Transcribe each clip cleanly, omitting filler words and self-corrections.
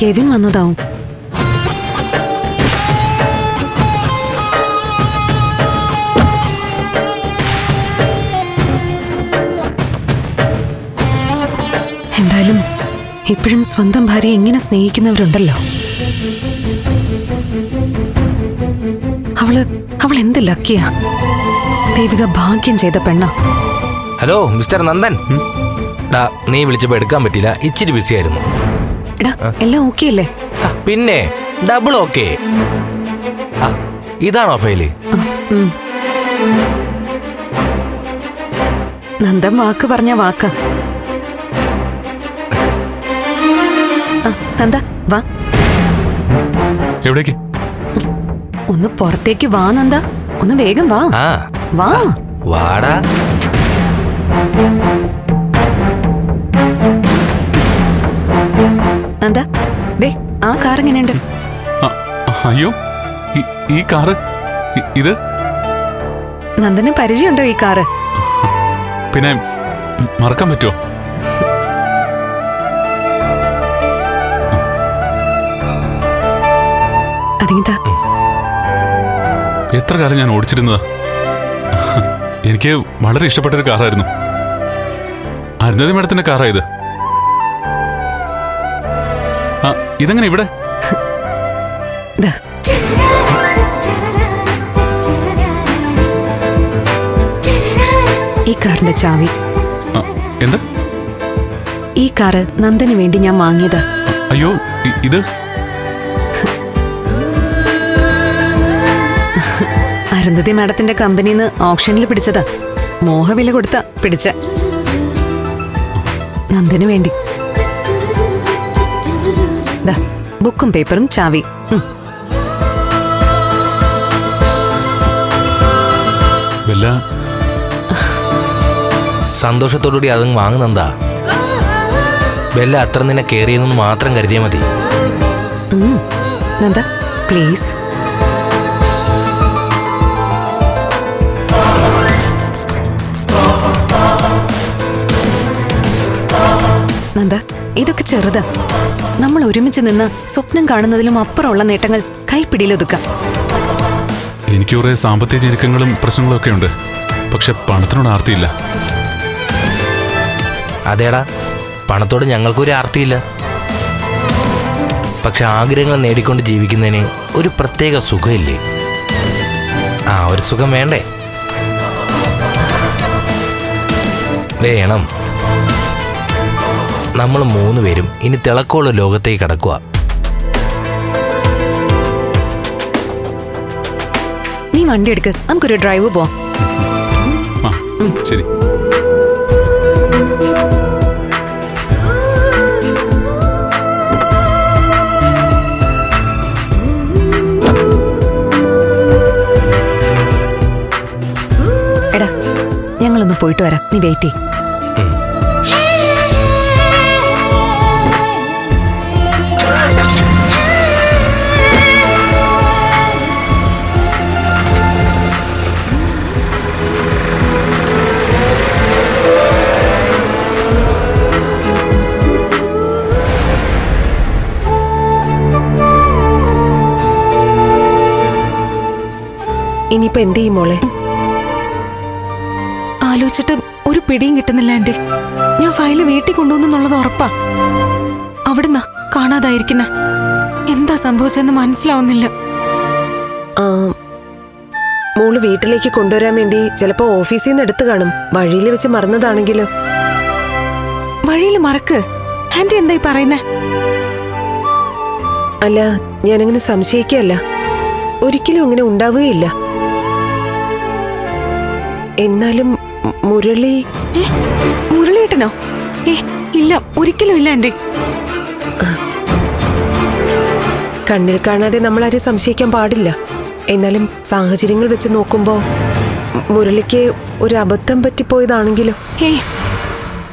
Kevin വന്നതാവും. എന്തായാലും ഇപ്പോഴും സ്വന്തം ഭാര്യയെ ഇങ്ങനെ സ്നേഹിക്കുന്നവരുണ്ടല്ലോ. അവൾ എന്ത് ലക്കിയാ. ദേവിക ഭാഗ്യം ചെയ്ത പെണ്ണ. ഹലോ മിസ്റ്റർ നന്ദൻ, നീ വിളിച്ചപ്പോ എടുക്കാൻ പറ്റില്ല, ഇച്ചിരി ബിസി ആയിരുന്നു. എടാ എല്ലാം ഓക്കെ അല്ലേ? പിന്നെ ഡബിൾ ഓക്കെ. ഇതാണോ ഫയല്? നന്ദൻ വാക്ക് പറഞ്ഞ വാക്ക. നന്ദ വാ. എവിടേക്ക്? ഒന്ന് പുറത്തേക്ക് വാ നന്ദ, ഒന്ന് വേഗം വാ. വാ വാടാ. നന്ദ ദേ ആ കാർ എങ്ങനെയുണ്ട്? അയ്യോ, ഈ കാറ് ഇത് നന്ദന് പരിചയമുണ്ടോ ഈ കാറ്? പിന്നെ മറക്കാൻ പറ്റുമോ? അതിങ്ങതാ. എത്ര കാലം ഞാൻ ഓടിച്ചിരുന്നതാ. എനിക്ക് വളരെ ഇഷ്ടപ്പെട്ടൊരു കാറായിരുന്നു. അരുന്ധതി മേഡത്തിന്റെ കാറായത്. ഇതെങ്ങനെ ഇവിടെ? ഈ കാറിന്റെ ചാവി. എന്താ? ഈ കാറ് നന്ദന് വേണ്ടി ഞാൻ വാങ്ങിയതാ. അയ്യോ, ഇത് അരുന്ധതി മാഡത്തിന്റെ കമ്പനിന്ന് ഓപ്ഷനിൽ പിടിച്ചതാ. മോഹവില കൊടുത്ത പിടിച്ച. നന്ദന് വേണ്ടി ബുക്കും പേപ്പറും ചാവി. സന്തോഷത്തോടുകൂടി അതങ്ങ് വാങ്ങുന്നെന്താ. ബെല്ല അത്ര നിന്നെ കേറിയെന്ന് മാത്രം കരുതിയാ മതി. നന്ദ പ്ലീസ്. നന്ദ ഇതൊക്കെ ചെറുതാ. നമ്മൾ ഒരുമിച്ച് നിന്ന് സ്വപ്നം കാണുന്നതിലും അപ്പുറമുള്ള നേട്ടങ്ങൾ കൈപ്പിടിയിലൊതുക്കാം. എനിക്ക് കുറെ സാമ്പത്തിക ഞെരുക്കങ്ങളും പ്രശ്നങ്ങളും ഒക്കെ ഉണ്ട്. പക്ഷെ പണത്തിനോട് ആർത്തിയില്ല. അതേടാ, പണത്തോട് ഞങ്ങൾക്കൊരു ആർത്തിയില്ല. പക്ഷെ ആഗ്രഹങ്ങൾ നേടിക്കൊണ്ട് ജീവിക്കുന്നതിന് ഒരു പ്രത്യേക സുഖമില്ലേ? ആ ഒരു സുഖം വേണ്ടേ? വേണം. നമ്മൾ 3 പേരും ഇനി തിളക്കമുള്ള ലോകത്തേക്ക് കടക്കുക. നീ വണ്ടി എടുക്ക്, നമുക്കൊരു ഡ്രൈവ് പോവാം. ശരി. എടാ ഞങ്ങളൊന്ന് പോയിട്ട് വരാം, നീ വെയിറ്റ് ചെയ്യ്. ഇനിയിപ്പോ എന്ത് ചെയ്യും മോളെ? ആലോചിച്ചിട്ട് ഒരു പിടിയും കിട്ടുന്നില്ല എന്റെ. ഞാൻ ഫയല് വീട്ടിൽ കൊണ്ടുവന്നുള്ളത് ഉറപ്പാ. അവിടുന്ന് കാണാതായിരിക്കുന്ന. എന്താ സംഭവിച്ചെന്ന് മനസ്സിലാവുന്നില്ല. മോള് വീട്ടിലേക്ക് കൊണ്ടുവരാൻ വേണ്ടി ചിലപ്പോ ഓഫീസിൽ നിന്ന് എടുത്തു കാണും. വഴിയിൽ വെച്ച് മറന്നതാണെങ്കിലോ? വഴിയിൽ മറക്ക്. ആന്റി എന്തായി പറയുന്നേ? അല്ല, ഞാനങ്ങനെ സംശയിക്കല്ല. ഒരിക്കലും അങ്ങനെ ഉണ്ടാവുകയില്ല. എന്നാലും മുരളി. മുരളിയേട്ടനോ? ഇല്ല, ഒരിക്കലും ഇല്ല ആന്റി. കണ്ണിൽ കാണാതെ നമ്മളാരും സംശയിക്കാൻ പാടില്ല. എന്നാലും സാഹചര്യങ്ങൾ വെച്ച് നോക്കുമ്പോ മുരളിക്ക് ഒരു അബദ്ധം പറ്റിപ്പോയതാണെങ്കിലോ?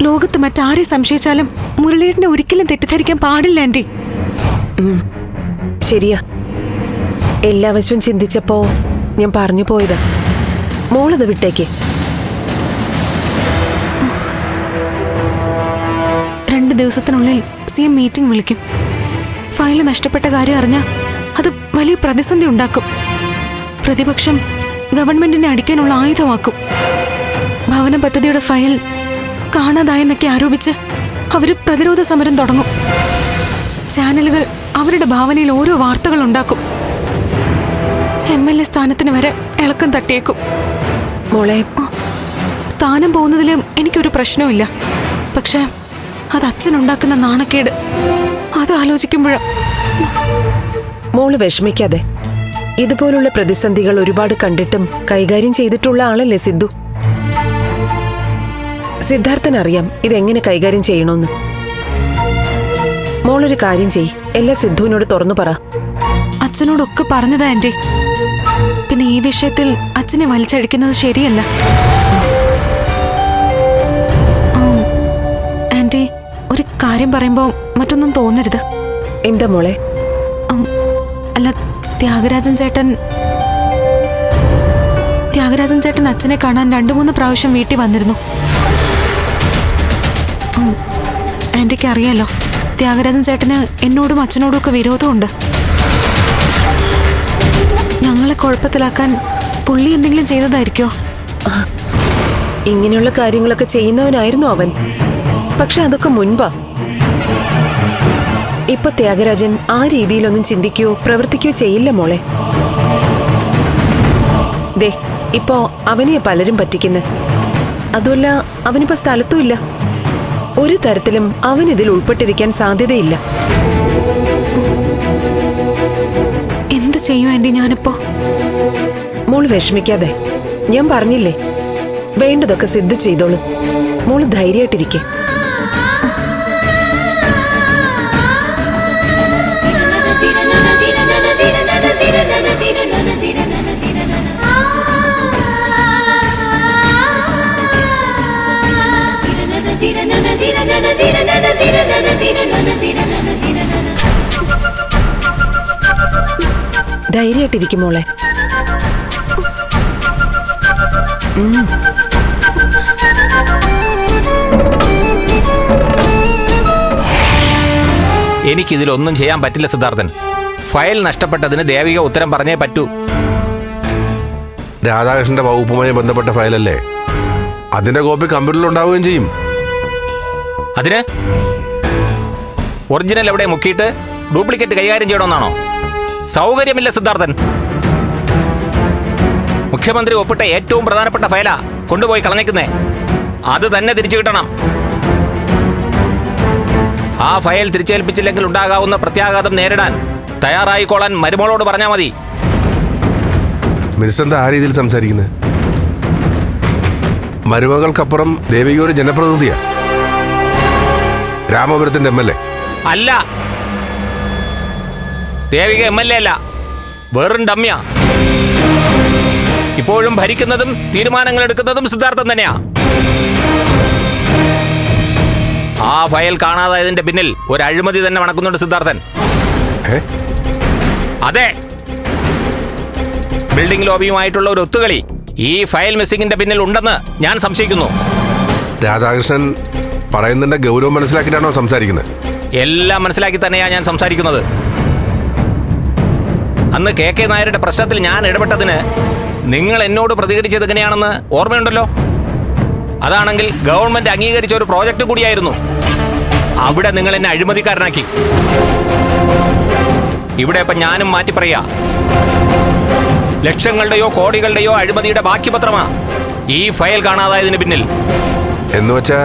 ലോകത്ത് മറ്റാരെ സംശയിച്ചാലും മുരളിയേട്ടനെ ഒരിക്കലും തെറ്റിദ്ധരിക്കാൻ പാടില്ല ആന്റി. ശരിയാ. എല്ലാ വശവും ചിന്തിച്ചപ്പോ ഞാൻ പറഞ്ഞു പോയതാ. മോളത് വിട്ടേക്ക്. 2 ദിവസത്തിനുള്ളിൽ CM മീറ്റിംഗ് വിളിക്കും. ഫയൽ നഷ്ടപ്പെട്ട കാര്യം അറിഞ്ഞാൽ അത് വലിയ പ്രതിസന്ധി ഉണ്ടാക്കും. പ്രതിപക്ഷം ഗവൺമെന്റിനെ അടിക്കാനുള്ള ആയുധമാക്കും. ഭവന പദ്ധതിയുടെ ഫയൽ കാണാതായെന്നൊക്കെ ആരോപിച്ച് അവര് പ്രതിരോധ സമരം തുടങ്ങും. ചാനലുകൾ അവരുടെ ഭാവനയിൽ ഓരോ വാർത്തകൾ ഉണ്ടാക്കും. MLA സ്ഥാനത്തിന് വരെ ഇളക്കം തട്ടിയേക്കും. മോളെ, സ്ഥാനം പോകുന്നതിലും എനിക്കൊരു പ്രശ്നവുമില്ല. പക്ഷെ അത് അച്ഛനുണ്ടാക്കുന്ന നാണക്കേട് അത് ആലോചിക്കുമ്പോഴ. മോള് വിഷമിക്കാതെ. ഇതുപോലുള്ള പ്രതിസന്ധികൾ ഒരുപാട് കണ്ടിട്ടും കൈകാര്യം ചെയ്തിട്ടുള്ള ആളല്ലേ സിദ്ധു. സിദ്ധാർത്ഥൻ അറിയാം ഇതെങ്ങനെ കൈകാര്യം ചെയ്യണമെന്ന്. മോളൊരു കാര്യം ചെയ്യ്, എല്ലാം സിദ്ധുവിനോട് തുറന്നു പറ. അച്ഛനോടൊക്കെ പറഞ്ഞതാ ആന്റി. പിന്നെ ഈ വിഷയത്തിൽ അച്ഛനെ വലിച്ചഴിക്കുന്നത് ശരിയല്ല. ആന്റി, ഒരു കാര്യം പറയുമ്പോ മറ്റൊന്നും തോന്നരുത്. എന്താ മോളെ? അല്ല, ത്യാഗരാജൻ ചേട്ടൻ അച്ഛനെ കാണാൻ 2-3 പ്രാവശ്യം വീട്ടിൽ വന്നിരുന്നു. ആന്റിക്ക് അറിയാലോ, ത്യാഗരാജൻ ചേട്ടന് എന്നോടും അച്ഛനോടും ഒക്കെ വിരോധമുണ്ട്. ഞങ്ങളെ കുഴപ്പത്തിലാക്കാൻ പുള്ളി എന്തെങ്കിലും ചെയ്തതായിരിക്കോ? ഇങ്ങനെയുള്ള കാര്യങ്ങളൊക്കെ ചെയ്യുന്നവനായിരുന്നു അവൻ. പക്ഷെ അതൊക്കെ മുൻപാ. ഇപ്പൊ ത്യാഗരാജൻ ആ രീതിയിലൊന്നും ചിന്തിക്കുകയോ പ്രവർത്തിക്കുകയോ ചെയ്യില്ല മോളെ. ദേ, ഇപ്പോ അവനെയാ പലരും പറ്റിക്കുന്നത്. അതുമല്ല, അവനിപ്പോ സ്ഥലത്തുമില്ല. ഒരു തരത്തിലും അവൻ ഇതിൽ ഉൾപ്പെട്ടിരിക്കാൻ സാധ്യതയില്ല. എന്ത് ചെയ്യും ആന്റി ഞാനിപ്പോ? മോള് വിഷമിക്കാതെ. ഞാൻ പറഞ്ഞില്ലേ, വേണ്ടതൊക്കെ സിദ്ധു ചെയ്തോളും. മോള് ധൈര്യമായിട്ടിരിക്കെ. ധൈര്യമായിട്ടിരിക്കും മോളെ. എനിക്കിതിലൊന്നും ചെയ്യാൻ പറ്റില്ല സിദ്ധാർത്ഥൻ. ഫയൽ നഷ്ടപ്പെട്ടതിന് ദേവിക ഉത്തരം പറഞ്ഞേ പറ്റൂ. രാധാകൃഷ്ണന്റെ വകുപ്പുമായി ബന്ധപ്പെട്ട ഫയലല്ലേ? അതിന്റെ കോപ്പി കമ്പ്യൂട്ടറിൽ ഉണ്ടാവുകയും ചെയ്യും. അതിന് ഒറിജിനൽ എവിടെ മുക്കിയിട്ട് ഡ്യൂപ്ലിക്കേറ്റ് കൈകാര്യം ചെയ്യണമെന്നാണോ? സൗകര്യമില്ല സിദ്ധാർത്ഥൻ. മുഖ്യമന്ത്രി ഒപ്പിട്ട ഏറ്റവും പ്രധാനപ്പെട്ട ഫയലാ കൊണ്ടുപോയി കളഞ്ഞേക്കുന്നേ. അത് തന്നെ തിരിച്ചു കിട്ടണം. ആ ഫയൽ തിരിച്ചേൽപ്പിച്ചില്ലെങ്കിൽ ഉണ്ടാകാവുന്ന പ്രത്യാഘാതം നേരിടാൻ തയ്യാറായിക്കോളാൻ മരുമോളോട് പറഞ്ഞാൽ മതി. മിനിസ്റ്റർ ആ രീതിയിൽ സംസാരിക്കുന്നത്? മരുമകൾക്കപ്പുറം ദേവിക ഒരു ജനപ്രതിനിധിയാ. രാമപുരത്തിന്റെ MLA അല്ല. ദേവിക MLA അല്ല, വെറും ഡമ്യ. ഇപ്പോഴും ഭരിക്കുന്നതും തീരുമാനങ്ങൾ എടുക്കുന്നതും സിദ്ധാർത്ഥൻ തന്നെയാ. ആ ഫയൽ കാണാതായതിന്റെ പിന്നിൽ ഒരു അഴിമതി തന്നെ മണക്കുന്നുണ്ട് സിദ്ധാർത്ഥൻ. അതെ, ബിൽഡിംഗ് ലോബിയുമായിട്ടുള്ള ഒരു ഒത്തുകളി ഈ ഫയൽ മിസ്സിംഗിന്റെ പിന്നിൽ ഉണ്ടെന്ന് ഞാൻ സംശയിക്കുന്നു. രാധാകൃഷ്ണൻ പറയുന്നതിന്റെ ഗൗരവം മനസ്സിലാക്കിയിട്ടാണോ സംസാരിക്കുന്നത്? എല്ലാം മനസ്സിലാക്കി തന്നെയാ ഞാൻ സംസാരിക്കുന്നത്. അന്ന് KK നായരുടെ പ്രശ്നത്തിൽ ഞാൻ ഇടപെട്ടതിന് നിങ്ങൾ എന്നോട് പ്രതികരിച്ചത് എങ്ങനെയാണെന്ന് ഓർമ്മയുണ്ടല്ലോ. അതാണെങ്കിൽ ഗവൺമെന്റ് അംഗീകരിച്ച ഒരു പ്രോജക്റ്റ് കൂടിയായിരുന്നു. അവിടെ നിങ്ങൾ എന്നെ അഴിമതിക്കാരനാക്കി. ഇവിടെ ഇപ്പൊ ഞാനും മാറ്റി പറയാ. ലക്ഷങ്ങളുടെയോ കോടികളുടെയോ അഴിമതിയുടെ ബാക്കി പത്രമാ ഈ ഫയൽ കാണാതായതിന് പിന്നിൽ. എന്നുവെച്ചാ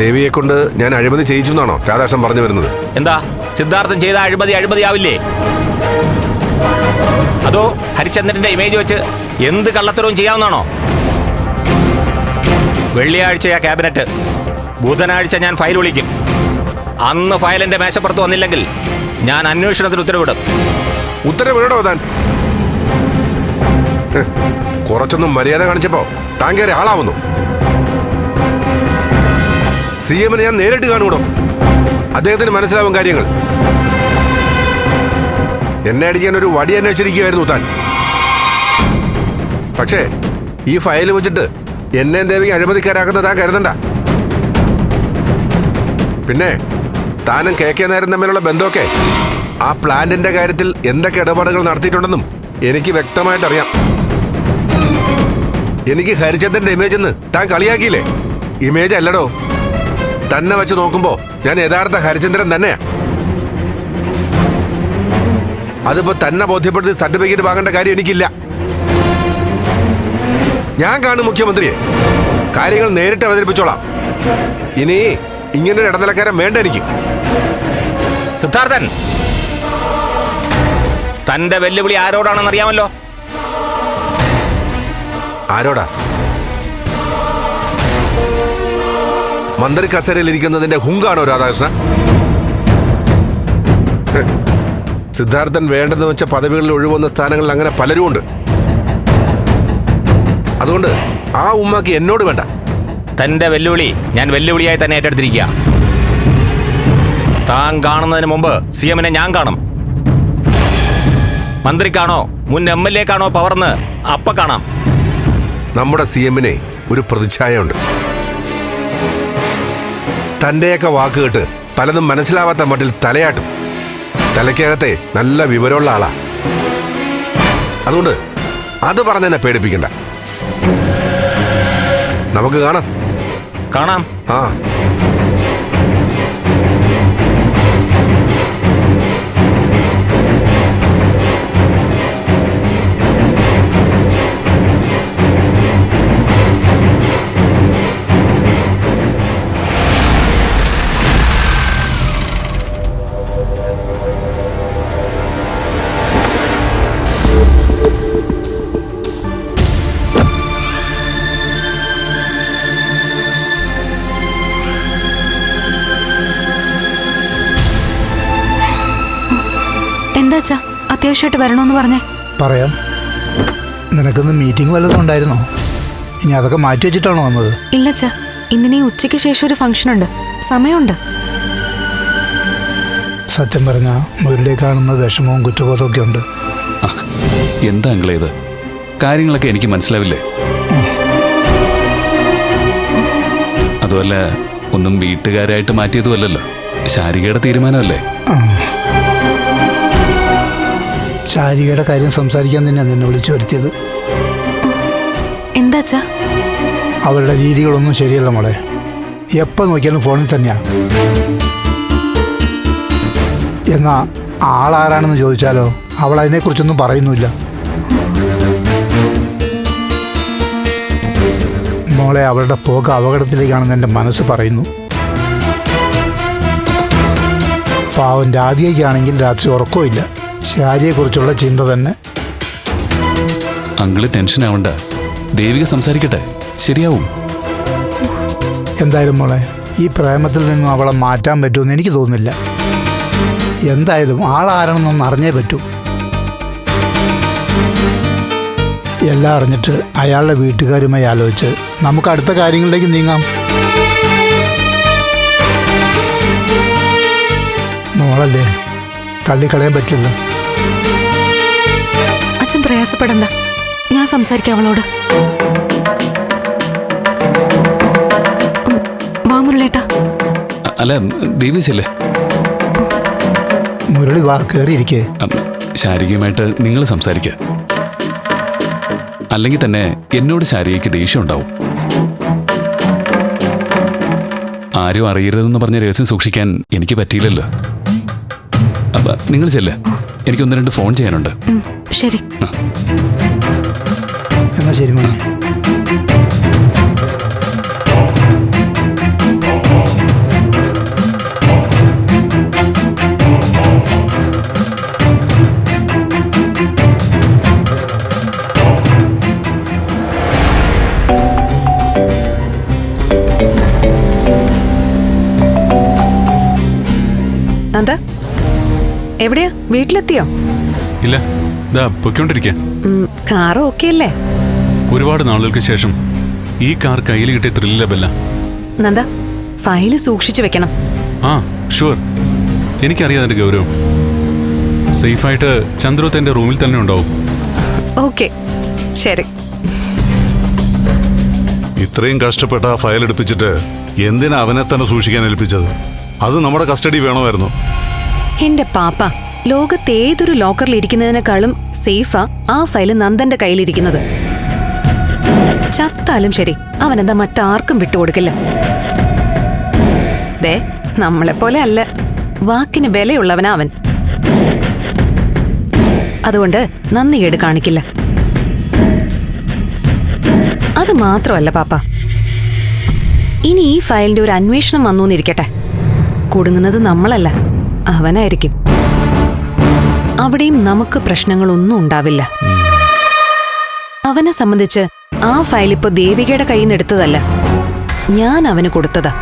ദേവിയെ കൊണ്ട് ഞാൻ അഴിമതി ചെയ്യിച്ചു എന്നാണോ രാധാകൃഷ്ണൻ പറഞ്ഞു വരുന്നത്? എന്താ സിദ്ധാർത്ഥൻ ചെയ്ത അഴിമതിയാവില്ലേ? അതോ ഹരിചന്ദ്രന്റെ ഇമേജ് വെച്ച് എന്ത് കള്ളത്തരവും ചെയ്യാവുന്നതാണോ? വെള്ളിയാഴ്ചയാ ക്യാബിനറ്റ്, ബുധനാഴ്ച ഞാൻ ഫയൽ വിളിക്കും. അന്ന് ഫയൽ എന്റെ മേശപ്പുറത്ത് വന്നില്ലെങ്കിൽ ഞാൻ അന്വേഷണത്തിന് ഉത്തരവിടും. ഉത്തരവിടോ താൻ? കുറച്ചൊന്നും മര്യാദ കാണിച്ചപ്പോ താൻ കയറി ആളാവുന്നു. CM ഞാൻ നേരിട്ട് കാണൂടോ. അദ്ദേഹത്തിന് മനസ്സിലാവും കാര്യങ്ങൾ. എന്നെ അടിക്കാൻ ഒരു വടി അന്വേഷിച്ചിരിക്കുകയായിരുന്നു താൻ. പക്ഷേ ഈ ഫയൽ വെച്ചിട്ട് എന്നെ ദേവിക അഴിമതിക്കാരാക്കുന്ന താൻ കരുതണ്ട. പിന്നെ താനും KK നായരും തമ്മിലുള്ള ബന്ധമൊക്കെ ആ പ്ലാന്റിന്റെ കാര്യത്തിൽ എന്തൊക്കെ ഇടപാടുകൾ നടത്തിയിട്ടുണ്ടെന്നും എനിക്ക് വ്യക്തമായിട്ട് അറിയാം. എനിക്ക് ഹരിചന്ദ്രന്റെ ഇമേജ് എന്ന് താൻ കളിയാക്കിയില്ലേ? ഇമേജ് അല്ലടോ, തന്നെ വെച്ച് നോക്കുമ്പോ ഞാൻ യഥാർത്ഥ ഹരിചന്ദ്രൻ തന്നെയാ. അതിപ്പോ തന്നെ ബോധ്യപ്പെടുത്തി സർട്ടിഫിക്കറ്റ് വാങ്ങേണ്ട കാര്യം എനിക്കില്ല. ഞാൻ കാണും മുഖ്യമന്ത്രിയെ, കാര്യങ്ങൾ നേരിട്ട് അവതരിപ്പിച്ചോളാം. ഇനി ഇങ്ങനൊരു ഇടനിലക്കാരൻ വേണ്ട എനിക്ക്. സിദ്ധാർത്ഥൻ, തന്റെ വെല്ലുവിളി ആരോടാണെന്ന് അറിയാമല്ലോ. ആരോടാ? മന്ത്രി കസേരയിൽ ഇരിക്കുന്നതിന്റെ ഹുങ്കാണോ രാധാകൃഷ്ണ? സിദ്ധാർത്ഥൻ വേണ്ടെന്ന് വെച്ച പദവികളിൽ ഒഴിവുന്ന സ്ഥാനങ്ങളിൽ അങ്ങനെ പലരും ഉണ്ട്. അതുകൊണ്ട് ആ ഉമ്മാക്ക് എന്നോട് വേണ്ട. തന്റെ വെല്ലുവിളി ഞാൻ വെല്ലുവിളിയായി തന്നെ ഏറ്റെടുത്തിരിക്കുക. താൻ കാണുന്നതിന് മുമ്പ് CM-നെ ഞാൻ കാണും. മന്ത്രിക്കാണോ മുൻ MLA ക്കാണോ പവർന്ന് അപ്പ കാണാം. നമ്മുടെ CM-നെ ഒരു പ്രതിച്ഛായയുണ്ട്. തന്റെയൊക്കെ വാക്ക് കേട്ട് പലതും മനസ്സിലാവാത്ത മട്ടിൽ തലയാട്ടും. തലയ്ക്കകത്തെ നല്ല വിവരമുള്ള ആളാ. അതുകൊണ്ട് അത് പറഞ്ഞെന്നെ പേടിപ്പിക്കണ്ട. നമുക്ക് കാണാം. കാണാം. ആ എന്താച്ചാ അത്യാവശ്യമായിട്ട് വരണമെന്ന് പറഞ്ഞേ? പറയാം. നിനക്കൊന്ന് മീറ്റിംഗ് വല്ലതും ഉണ്ടായിരുന്നോ? ഇനി അതൊക്കെ മാറ്റി വെച്ചിട്ടാണോ വന്നത്? ഇല്ലച്ചാ, ഇന്നിനി ഉച്ചയ്ക്ക് ശേഷം ഒരു ഫംഗ്ഷൻ ഉണ്ട്, സമയമുണ്ട്. സത്യം പറഞ്ഞ മുരളിയെ കാണുന്ന വിഷമവും കുറ്റബോധവും ഒക്കെ ഉണ്ട്. എന്താ അങ്കിളേ ഇത്? കാര്യങ്ങളൊക്കെ എനിക്ക് മനസ്സിലാവില്ലേ? അതുമല്ല, ഒന്നും വീട്ടുകാരായിട്ട് മാറ്റിയതുമല്ലല്ലോ, ശാരികയുടെ തീരുമാനമല്ലേ? ശാരികയുടെ കാര്യം സംസാരിക്കാൻ തന്നെയാണ് നിന്നെ വിളിച്ചു വരുത്തിയത്. എന്താച്ചാ? അവളുടെ രീതികളൊന്നും ശരിയല്ല മോളെ. എപ്പോൾ നോക്കിയാലും ഫോണിൽ തന്നെയാ. എന്നാ ആളാരാണെന്ന് ചോദിച്ചാലോ അവൾ അതിനെക്കുറിച്ചൊന്നും പറയുന്നില്ല. മോളെ, അവളുടെ പോക്ക് അപകടത്തിലേക്കാണെന്ന് എൻ്റെ മനസ്സ് പറയുന്നു. പാവം രാധികയ്ക്കാണെങ്കിൽ രാത്രി ഉറക്കമില്ല. ശാരിയെക്കുറിച്ചുള്ള ചിന്ത തന്നെ. അങ്കിള് ടെൻഷൻ ആവണ്ട, ദേവിക സംസാരിക്കട്ടെ, ശരിയാവും. എന്തായാലും മോളെ, ഈ പ്രേമത്തിൽ നിന്നും അവളെ മാറ്റാൻ പറ്റുമെന്ന് എനിക്ക് തോന്നുന്നില്ല. എന്തായാലും ആളാരാണെന്നൊന്ന് അറിഞ്ഞേ പറ്റൂ. എല്ലാം അറിഞ്ഞിട്ട് അയാളുടെ വീട്ടുകാരുമായി ആലോചിച്ച് നമുക്ക് അടുത്ത കാര്യങ്ങളിലേക്ക് നീങ്ങാം. മോളല്ലേ, തള്ളിക്കളയാൻ പറ്റില്ല. അച്ഛൻ പ്രയാസപ്പെടണ്ട, ഞാൻ സംസാരിക്കാം അവളോട്. വാ മുരളേട്ടാ. അല്ല, ദേവിച്ചല്ലേ? മുരളി വാ, കയറിയിരിക്കേ. ശാരികയുമായിട്ട് നിങ്ങൾ സംസാരിക്കുക. അല്ലെങ്കിൽ തന്നെ എന്നോട് ശാരികയ്ക്ക് ദേഷ്യം ഉണ്ടാവും. ആരും അറിയരുതെന്ന് പറഞ്ഞ രഹസ്യം സൂക്ഷിക്കാൻ എനിക്ക് പറ്റിയില്ലല്ലോ. അപ്പൊ നിങ്ങൾ ചെല്ല്, എനിക്ക് 1-2 ഫോൺ ചെയ്യാനുണ്ട്. ശരി. എന്നാ ശരി മോനെ. നന്ദ, എവിടെയാ? വീട്ടിലെത്തിയോ? ഇല്ല, ഇതാ പൊയ്ക്കൊണ്ടിരിക്കുക. കാറ് ഓക്കെ അല്ലേ? ഒരുപാട് നാളുകൾക്ക് ശേഷം ഈ കാർ കയ്യിൽ കിട്ടിയ ത്രില്ലില്ല ബെല്ല. നന്ദ, ഫയല് സൂക്ഷിച്ചു വെക്കണം. ആ ഷുവർ, എനിക്കറിയാം അതിന്റെ ഗൗരവം. സേഫായിട്ട് ചന്ദ്രോത്ത് എൻ്റെ റൂമിൽ തന്നെ ഉണ്ടാവും. ഓക്കെ, ശരി. ഇത്രയും കഷ്ടപ്പെട്ട ആ ഫയൽ എടുപ്പിച്ചിട്ട് എന്തിനാ അവനെ തന്നെ സൂക്ഷിക്കാൻ ഏൽപ്പിച്ചത്? അത് നമ്മുടെ കസ്റ്റഡി വേണമായിരുന്നു. എന്റെ പാപ്പ, ലോകത്ത് ഏതൊരു ലോക്കറിൽ ഇരിക്കുന്നതിനേക്കാളും സേഫാ ആ ഫയല് നന്ദന്റെ കയ്യിലിരിക്കുന്നത്. ചത്താലും ശരി, അവനെന്താ മറ്റാർക്കും വിട്ടുകൊടുക്കില്ല. ദേ, നമ്മളെപ്പോലെ അല്ല, വാക്കിന് വിലയുള്ളവനാ അവൻ. അതുകൊണ്ട് നന്ദികേട് കാണിക്കില്ല. അത് മാത്രമല്ല പാപ്പ, ഇനി ഈ ഫയലിന്റെ ഒരു അന്വേഷണം വന്നൂന്നിരിക്കട്ടെ, കുടുങ്ങുന്നത് നമ്മളല്ല, അവനായിരിക്കും. അവിടെയും നമുക്ക് പ്രശ്നങ്ങളൊന്നും ഉണ്ടാവില്ല. അവനെ സംബന്ധിച്ച് ആ ഫയൽ ഇപ്പൊ ദേവികയുടെ കയ്യിൽ നിന്ന് എടുത്തതല്ല, ഞാൻ അവന് കൊടുത്തതാ.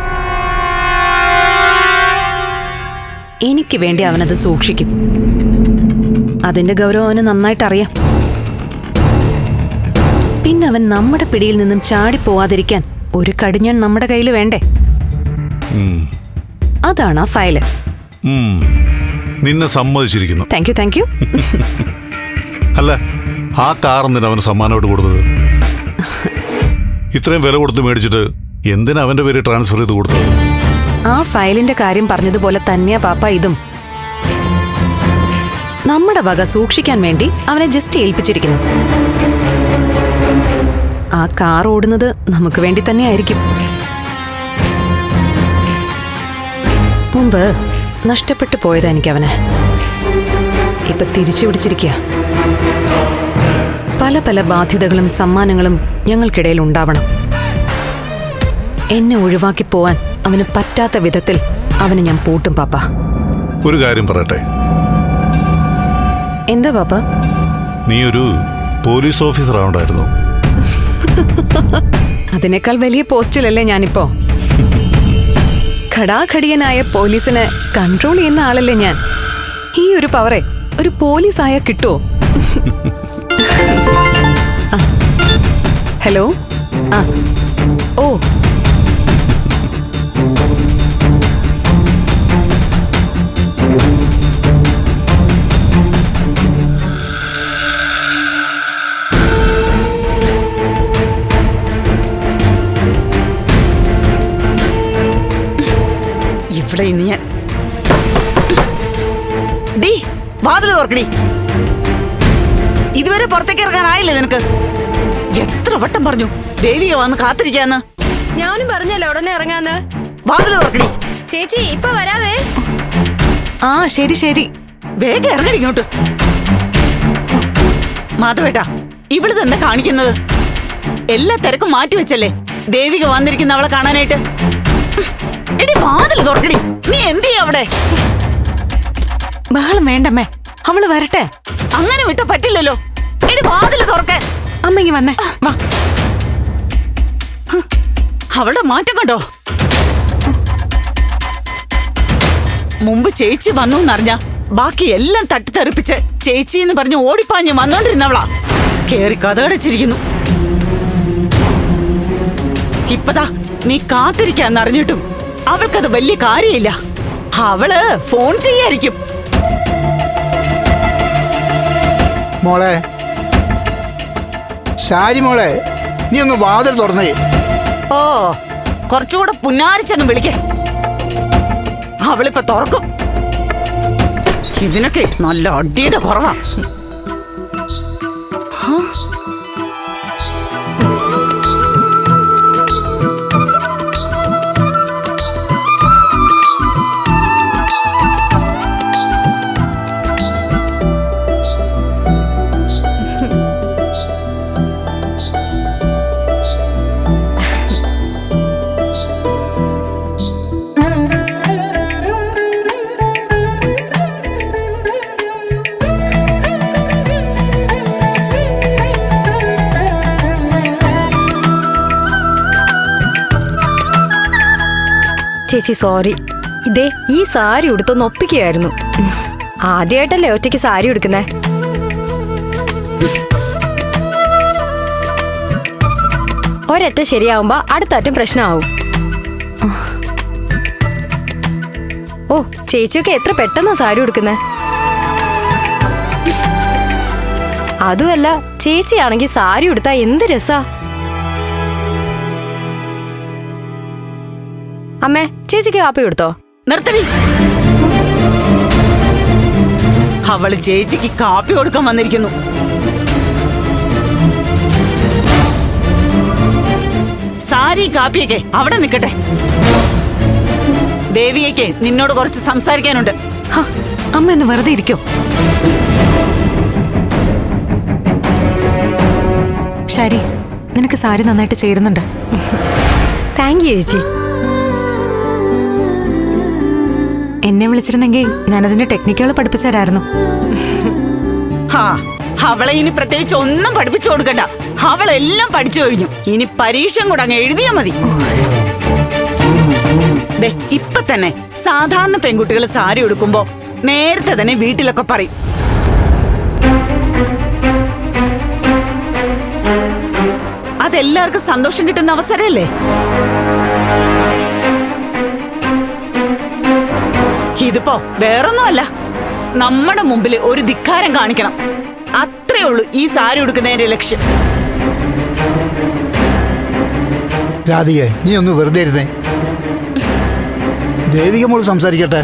എനിക്ക് വേണ്ടി അവനത് സൂക്ഷിക്കും. അതിന്റെ ഗൗരവം അവന് നന്നായിട്ട് അറിയാം. പിന്നെ അവൻ നമ്മുടെ പിടിയിൽ നിന്നും ചാടിപ്പോവാതിരിക്കാൻ ഒരു കടിഞ്ഞാൻ നമ്മുടെ കയ്യിൽ വേണ്ടേ? അതാണ് ആ ഫയല്. നിന്നെ സമ്മതിച്ചിരിക്കുന്നു. Thank you. അല്ല, ആ കാർ എന്തിനാ അവന് സമ്മാനമായിട്ട് കൊടുത്തത്? ഇത്രയും വില കൊടുത്ത് മേടിച്ചിട്ട് എന്തിനാ അവന്റെ പേര് ട്രാൻസ്ഫർ ചെയ്ത് കൊടുത്തത്? ആ ഫയലിന്റെ കാര്യം പറഞ്ഞതുപോലെ തന്നെയാ പാപ്പ ഇതും. നമ്മുടെ വക സൂക്ഷിക്കാൻ വേണ്ടി അവനെ ജസ്റ്റ് ഏൽപ്പിച്ചിരിക്കുന്നു. ആ കാർ ഓടുന്നത് നമുക്ക് വേണ്ടി തന്നെയായിരിക്കും. മുമ്പ് നഷ്ടപ്പെട്ടു പോയതാ എനിക്കവനെ. ഇപ്പൊ തിരിച്ചു പിടിച്ചിരിക്കുക. പല പല ബാധ്യതകളും സമ്മാനങ്ങളും ഞങ്ങൾക്കിടയിൽ ഉണ്ടാവണം. എന്നെ ഒഴിവാക്കി പോവാൻ അവന് പറ്റാത്ത വിധത്തിൽ അവന് ഞാൻ പൂട്ടും പാപ്പ. ഒരു കാര്യം പറയട്ടെ, എന്താ പാപ്പ? നീ ഒരു പോലീസ് ഓഫീസർ ആവണ്ടായിരുന്നു. അതിനേക്കാൾ വലിയ പോസ്റ്റിലല്ലേ ഞാനിപ്പോ. ഖടാഖടിയനായ പോലീസിനെ കൺട്രോൾ ചെയ്യുന്ന ആളല്ലേ ഞാൻ. ഈ ഒരു പവറെ ഒരു പോലീസായ കിട്ടുമോ? ഹലോ. ഓ, ഇവിടെ ഇനി ഞാൻ വാതില് തുറക്കടി. ഇതുവരെ പുറത്തേക്ക് ഇറങ്ങാനായില്ലേ നിനക്ക്? എത്ര വട്ടം പറഞ്ഞു ദേവിക വന്ന് കാത്തിരിക്കാന്ന്? ഞാനും പറഞ്ഞല്ലോ ഉടനെ ഇറങ്ങാന്ന്. വാതില് തുറക്കടി. ചേച്ചി ഇപ്പൊ വരാവേ. ആ ശരി. വേഗം ഇറങ്ങടി ഇങ്ങോട്ട്. മാധവേട്ടാ, ഇവള് തന്നെ കാണിക്കുന്നത്. എല്ലാ തിരക്കും മാറ്റി വെച്ചല്ലേ ദേവിക വന്നിരിക്കുന്ന അവളെ കാണാനായിട്ട്. എടി വാതില് തുറക്കടി. നീ എന്ത് ചെയ്യാ അവിടെ? ബഹളം വേണ്ടമ്മേ, അവള് വരട്ടെ. അങ്ങനെ വിട്ട പറ്റില്ലല്ലോ. എടി വാതില് തുറക്കാൻ. അമ്മയ്ക്ക് വന്നേ, വാ. അവളുടെ മാറ്റം കണ്ടോ? മുമ്പ് ചേച്ചി വന്നു എന്നറിഞ്ഞ ബാക്കി എല്ലാം തട്ടിത്തെറിപ്പിച്ച് ചേച്ചി എന്ന് പറഞ്ഞ് ഓടിപ്പാഞ്ഞ് വന്നോണ്ടിരുന്നവളാ കേറി കഥകടച്ചിരിക്കുന്നു. ഇപ്പതാ നീ കാത്തിരിക്കാന്നറിഞ്ഞിട്ടും അവൾക്കത് വലിയ കാര്യമില്ല. അവള് ഫോൺ ചെയ്യായിരിക്കും. മോളെ, ശാരി മോളെ, നീ ഒന്ന് വാതിൽ തുറന്നേ. ഓ, കുറച്ചുകൂടെ പുന്നാരിച്ചങ്ങ് വിളിക്കേ. അവളിപ്പോ തുറക്കും. ഇതിനൊക്കെ നല്ല അടിയുടെ കുറവാ. ചേച്ചി സോറി, ഇതേ ഈ സാരി ഉടുത്തൊന്ന് ഒപ്പിക്കുകയായിരുന്നു. ആദ്യമായിട്ടല്ലേ ഒറ്റയ്ക്ക് സാരി ഉടുക്കുന്നേ. ഒരറ്റം ശരിയാവുമ്പോ അടുത്ത അറ്റം പ്രശ്നമാവും. ഓ, ചേച്ചിയൊക്കെ എത്ര പെട്ടെന്നാ സാരി ഉടുക്കുന്നേ. അതുമല്ല, ചേച്ചിയാണെങ്കിൽ സാരി ഉടുത്താ എന്ത് രസാ. അമ്മേ, ചേച്ചിക്ക് കാപ്പി കൊടുത്തോ? നിർത്തടി. അവള് ചേച്ചിക്ക് കാപ്പി കൊടുക്കാൻ വന്നിരിക്കുന്നു. സാരി കാപ്പിയൊക്കെ അവിടെ നിൽക്കട്ടെ. ദേവിയയ്ക്ക് നിന്നോട് കുറച്ച് സംസാരിക്കാനുണ്ട്. ഹ, അമ്മ എന്ന് വെറുതെ ഇരിക്കോ? ശരി, നിനക്ക് സാരി നന്നായിട്ട് ചേരുന്നുണ്ട്. താങ്ക് യു ചേച്ചി. എന്നെ വിളിച്ചിരുന്നെങ്കിൽ ഞാനതിന്റെ ടെക്നിക്കുകൾ പഠിപ്പിച്ചു തരായിരുന്നു. ഹാ, അവളെ ഇനി പ്രത്യേകിച്ച് ഒന്നും പഠിപ്പിച്ചു കൊടുക്കണ്ട. അവളെല്ലാം പഠിച്ചു കഴിഞ്ഞു. ഇനി പരീക്ഷ കൂടെ അങ്ങ് എഴുതിയാ മതി. ദേ, ഇപ്പൊ തന്നെ സാധാരണ പെൺകുട്ടികൾ സാരി ഉടുക്കുമ്പോ നേരത്തെ തന്നെ വീട്ടിലൊക്കെ പറയും, അതെല്ലാവർക്കും സന്തോഷം കിട്ടുന്ന അവസരല്ലേ? ഇതിപ്പോ വേറൊന്നുമല്ല, നമ്മുടെ മുമ്പിൽ ഒരു ധിക്കാരം കാണിക്കണം. അത്രേ ഉള്ളൂ ഈ സാരി ഉടുക്കുന്നതിന്റെ ലക്ഷ്യം. രാധികെ, നീ ഒന്ന് വെറുതെ ഇരുന്നേ. ദേവിക മോള് സംസാരിക്കട്ടെ.